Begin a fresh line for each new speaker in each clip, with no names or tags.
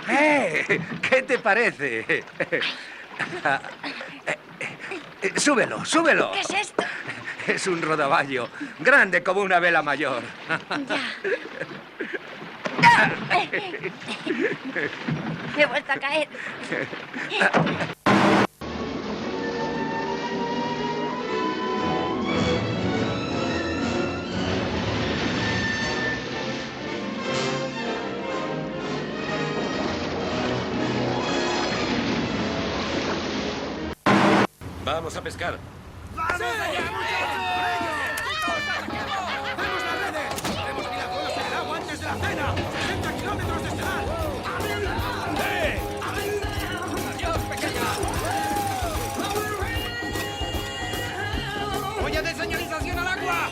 ¿Qué te parece? Súbelo, súbelo.
¿Qué es esto?
Es un rodaballo, grande como una vela mayor.
Ya. Me he vuelto a caer.
Vamos a pescar.
¡Vamos allá, muchachos! ¡Vamos las redes! ¡Tenemos que ir a zonas en el agua antes de la cena! ¡60 kilómetros de Sedal! ¡Sí! ¡Adiós, pequeña! ¡Olla de señalización al agua!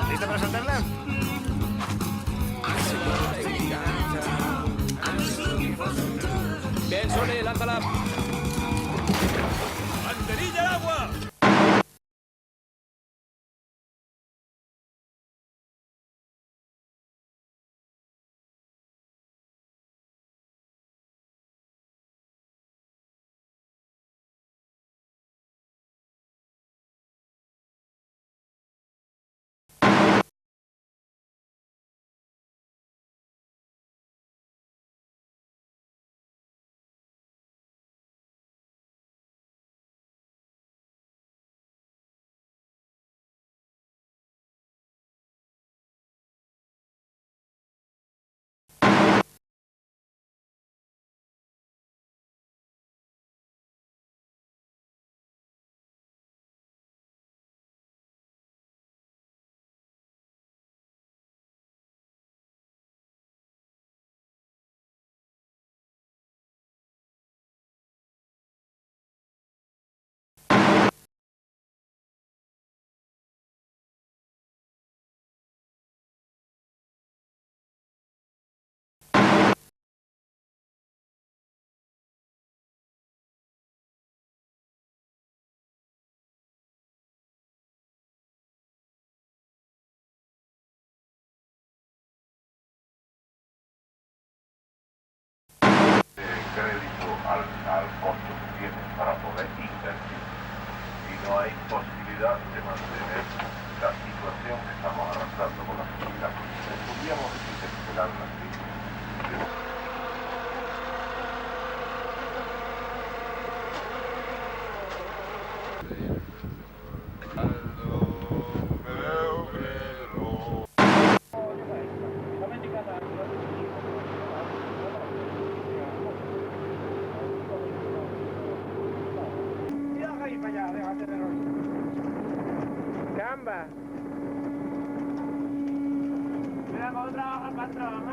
¿Lista para saltarla? Bien, Sole, lánzala. ¡Banderilla al agua!
Crédito al costo que tienen para poder invertir y no hay posibilidad de mantener la situación que estamos arrastrando con la sociedad. Podríamos desesperar la crisis.
¡Gamba! ¡Mira cómo trabaja el patrón,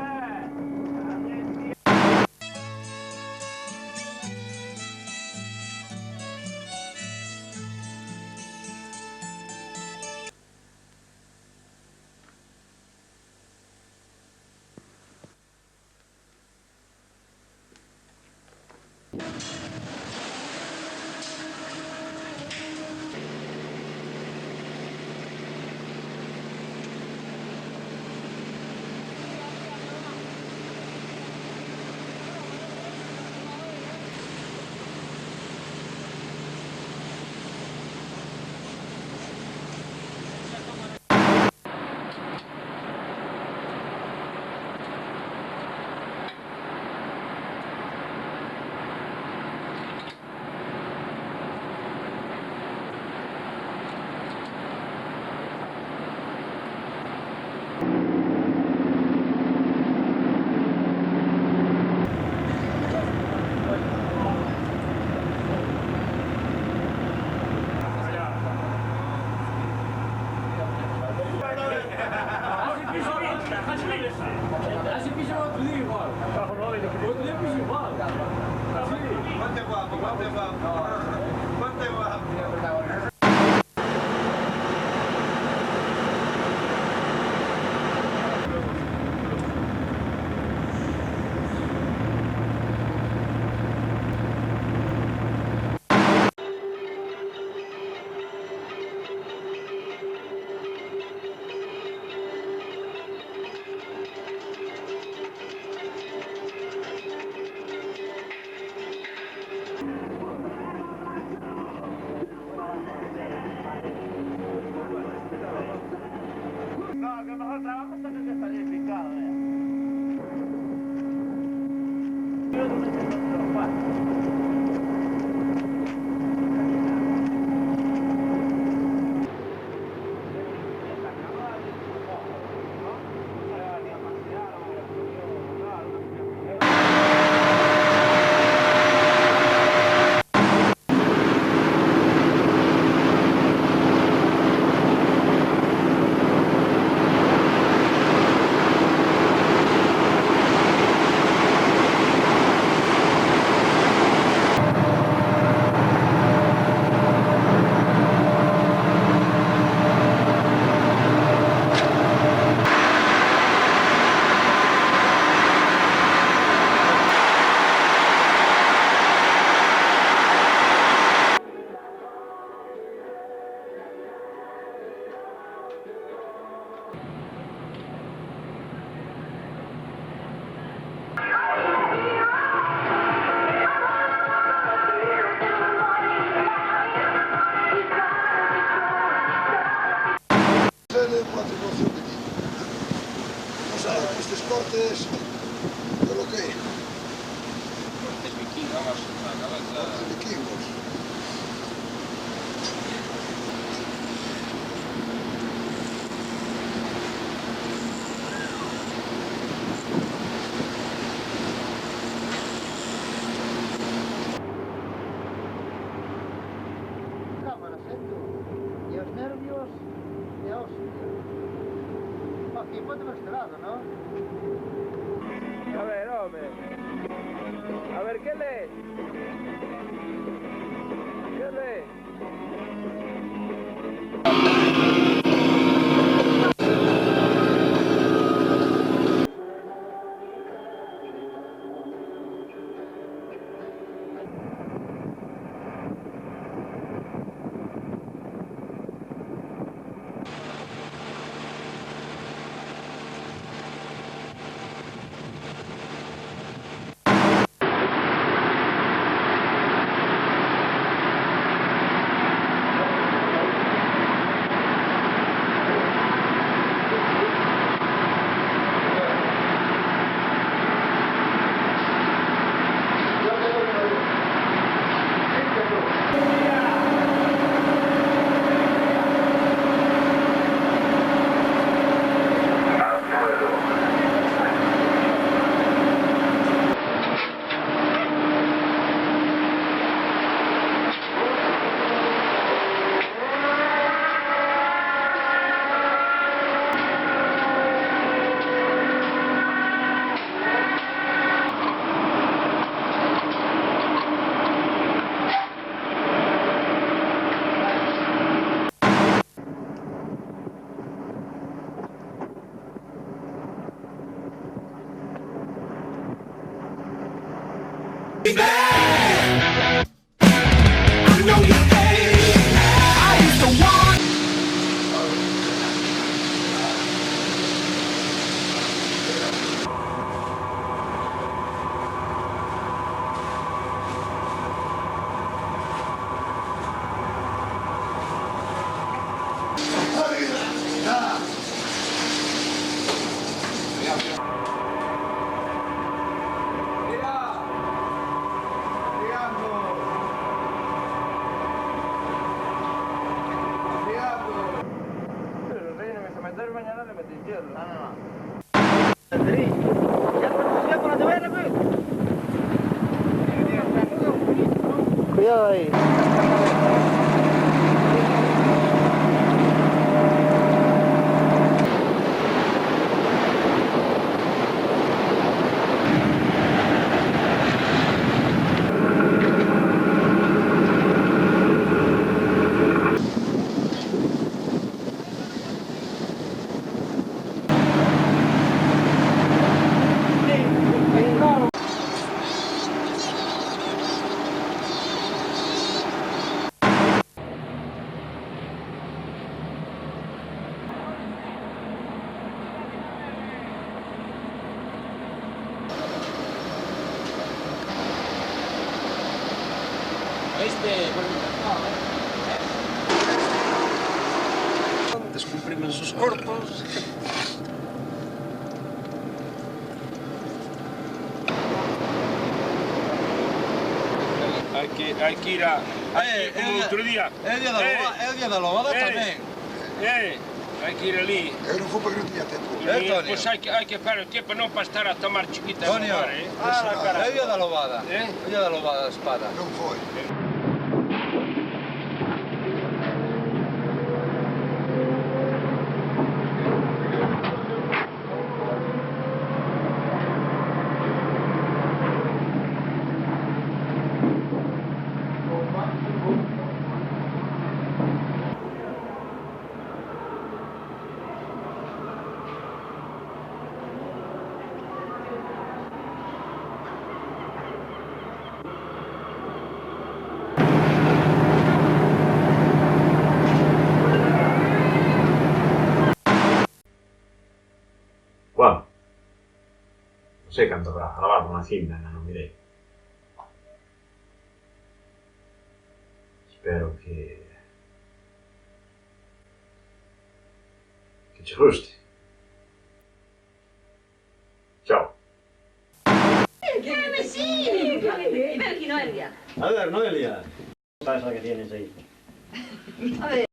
Entonces, ¿yo lo que?
El vikingo, vamos a la cabeza.
Los vikingos.
Cámaras, tú. Y los nervios de hostia. Aquí ponte por este lado, ¿no?
A ver, hombre. A ver, ¿qué lees? ¿Qué lees?
Cuidado ahí.
Descomprimen sus corpos.
Hay que ir a... como otro día.
É o día da lobada tamén.
Hay que ir ali.
Eu non fui para que non tiña tempo.
Antonio.
Pois hai que fazer o tempo, non para estar a tomar chiquitas no
Antonio,
bar,
é o día da lobada.
Eh?
É o día da lobada da espada.
Non foi.
Bueno, non sei canto avrà gravato una cinta, non direi. Spero che ci gusti.
Noelia.
A ver, Noelia. ¿Qué pasa que tienes ahí?
A ver.